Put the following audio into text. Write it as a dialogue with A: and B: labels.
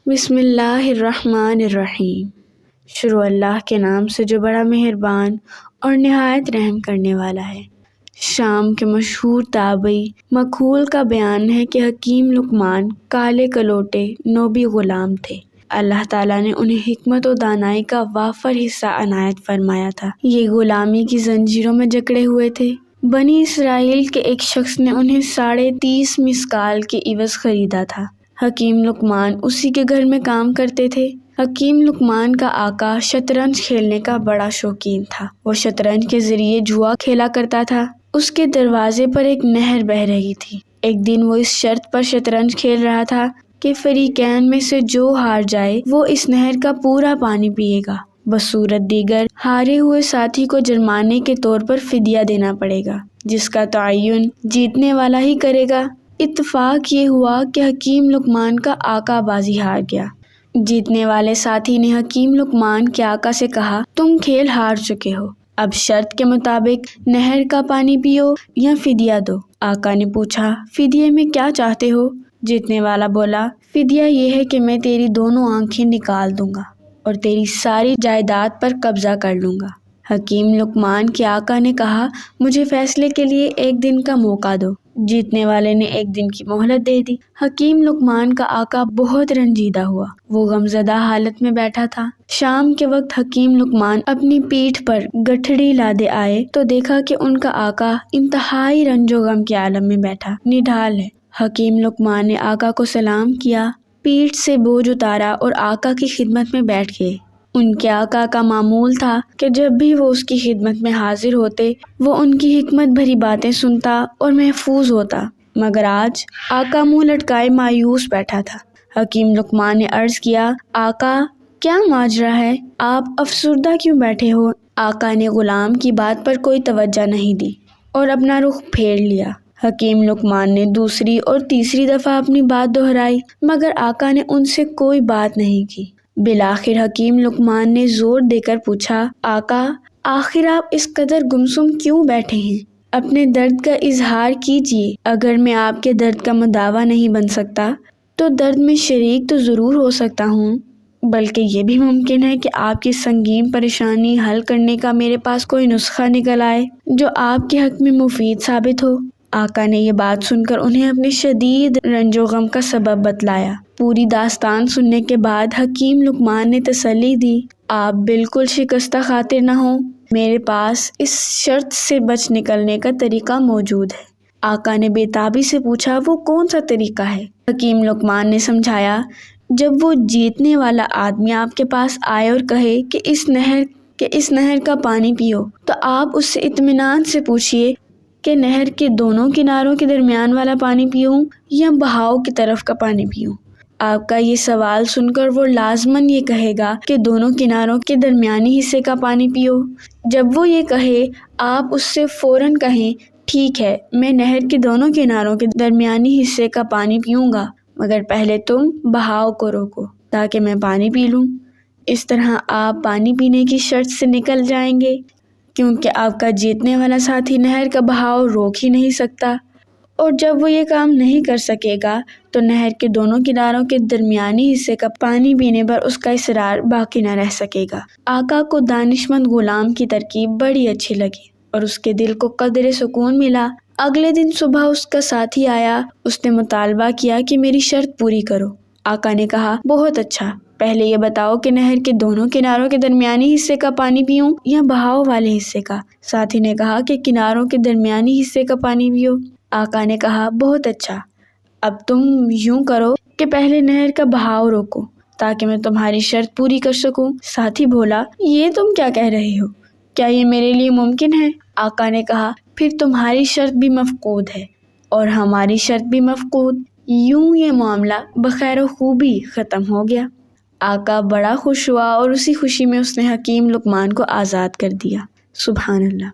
A: بسم اللہ الرحمن الرحیم۔ شروع اللہ کے نام سے جو بڑا مہربان اور نہایت رحم کرنے والا ہے۔ شام کے مشہور تابعی مقول کا بیان ہے کہ حکیم لقمان کالے کلوٹے نوبی غلام تھے۔ اللہ تعالیٰ نے انہیں حکمت و دانائی کا وافر حصہ عنایت فرمایا تھا۔ یہ غلامی کی زنجیروں میں جکڑے ہوئے تھے۔ بنی اسرائیل کے ایک شخص نے انہیں 30.5 مسقال کے عوض خریدا تھا۔ حکیم لقمان اسی کے گھر میں کام کرتے تھے۔ حکیم لقمان کا آقا شطرنج کھیلنے کا بڑا شوقین تھا۔ وہ شطرنج کے ذریعے جوا کھیلا کرتا تھا۔ اس کے دروازے پر ایک نہر بہہ رہی تھی۔ ایک دن وہ اس شرط پر شطرنج کھیل رہا تھا کہ فریقین میں سے جو ہار جائے وہ اس نہر کا پورا پانی پیے گا، بصورت دیگر ہارے ہوئے ساتھی کو جرمانے کے طور پر فدیہ دینا پڑے گا، جس کا تعین جیتنے والا ہی کرے گا۔ اتفاق یہ ہوا کہ حکیم لقمان کا آقا بازی ہار گیا۔ جیتنے والے ساتھی نے حکیم لقمان کے آقا سے کہا، تم کھیل ہار چکے ہو، اب شرط کے مطابق نہر کا پانی پیو یا فدیہ دو۔ آقا نے پوچھا، فدیے میں کیا چاہتے ہو؟ جیتنے والا بولا، فدیہ یہ ہے کہ میں تیری دونوں آنکھیں نکال دوں گا اور تیری ساری جائیداد پر قبضہ کر لوں گا۔ حکیم لقمان کے آقا نے کہا، مجھے فیصلے کے لیے 1 دن کا موقع دو۔ جیتنے والے نے 1 دن کی مہلت دے دی۔ حکیم لقمان کا آقا بہت رنجیدہ ہوا۔ وہ غمزدہ حالت میں بیٹھا تھا۔ شام کے وقت حکیم لقمان اپنی پیٹھ پر گٹھڑی لادے آئے تو دیکھا کہ ان کا آقا انتہائی رنج و غم کے عالم میں بیٹھا نڈھال ہے۔ حکیم لقمان نے آقا کو سلام کیا، پیٹھ سے بوجھ اتارا اور آقا کی خدمت میں بیٹھ گئے۔ ان کے آقا کا معمول تھا کہ جب بھی وہ اس کی خدمت میں حاضر ہوتے وہ ان کی حکمت بھری باتیں سنتا اور محفوظ ہوتا، مگر آج آقا منہ لٹکائے مایوس بیٹھا تھا۔ حکیم لقمان نے عرض کیا، آقا کیا ماجرا ہے؟ آپ افسردہ کیوں بیٹھے ہو؟ آقا نے غلام کی بات پر کوئی توجہ نہیں دی اور اپنا رخ پھیر لیا۔ حکیم لقمان نے دوسری اور تیسری دفعہ اپنی بات دہرائی مگر آقا نے ان سے کوئی بات نہیں کی۔ بالآخر حکیم لقمان نے زور دے کر پوچھا، آقا آخر آپ اس قدر گمسم کیوں بیٹھے ہیں؟ اپنے درد کا اظہار کیجیے۔ اگر میں آپ کے درد کا مداوا نہیں بن سکتا تو درد میں شریک تو ضرور ہو سکتا ہوں، بلکہ یہ بھی ممکن ہے کہ آپ کی سنگین پریشانی حل کرنے کا میرے پاس کوئی نسخہ نکل آئے جو آپ کے حق میں مفید ثابت ہو۔ آقا نے یہ بات سن کر انہیں اپنے شدید رنج و غم کا سبب بتلایا۔ پوری داستان سننے کے بعد حکیم لقمان نے تسلی دی، آپ بالکل شکستہ خاطر نہ ہوں، میرے پاس اس شرط سے بچ نکلنے کا طریقہ موجود ہے۔ آقا نے بے تابی سے پوچھا، وہ کون سا طریقہ ہے؟ حکیم لقمان نے سمجھایا، جب وہ جیتنے والا آدمی آپ کے پاس آئے اور کہے کہ اس نہر کا پانی پیو تو آپ اس سے اطمینان سے پوچھئے کہ نہر کے دونوں کناروں کے درمیان والا پانی پیوں یا بہاؤ کی طرف کا پانی پیوں۔ آپ کا یہ سوال سن کر وہ لازماً یہ کہے گا کہ دونوں کناروں کے درمیانی حصے کا پانی پیو۔ جب وہ یہ کہے آپ اس سے فوراً کہیں، ٹھیک ہے میں نہر کے دونوں کناروں کے درمیانی حصے کا پانی پیوں گا، مگر پہلے تم بہاؤ کو روکو تاکہ میں پانی پی لوں۔ اس طرح آپ پانی پینے کی شرط سے نکل جائیں گے، کیونکہ آپ کا جیتنے والا ساتھی نہر کا بہاؤ روک ہی نہیں سکتا، اور جب وہ یہ کام نہیں کر سکے گا تو نہر کے دونوں کناروں کے درمیانی حصے کا پانی پینے پر اس کا اصرار باقی نہ رہ سکے گا۔ آقا کو دانشمند غلام کی ترکیب بڑی اچھی لگی اور اس کے دل کو قدر سکون ملا۔ اگلے دن صبح اس کا ساتھی آیا، اس نے مطالبہ کیا کہ میری شرط پوری کرو۔ آقا نے کہا، بہت اچھا، پہلے یہ بتاؤ کہ نہر کے دونوں کناروں کے درمیانی حصے کا پانی پیوں یا بہاؤ والے حصے کا؟ ساتھی نے کہا کہ کناروں کے درمیانی حصے کا پانی پیو۔ آقا نے کہا، بہت اچھا، اب تم یوں کرو کہ پہلے نہر کا بہاؤ روکو تاکہ میں تمہاری شرط پوری کر سکوں۔ ساتھی بولا، یہ تم کیا کہہ رہے ہو؟ کیا یہ میرے لیے ممکن ہے؟ آقا نے کہا، پھر تمہاری شرط بھی مفقود ہے اور ہماری شرط بھی مفقود۔ یوں یہ معاملہ بخیر و خوبی ختم ہو گیا۔ آقا بڑا خوش ہوا اور اسی خوشی میں اس نے حکیم لقمان کو آزاد کر دیا۔ سبحان اللہ۔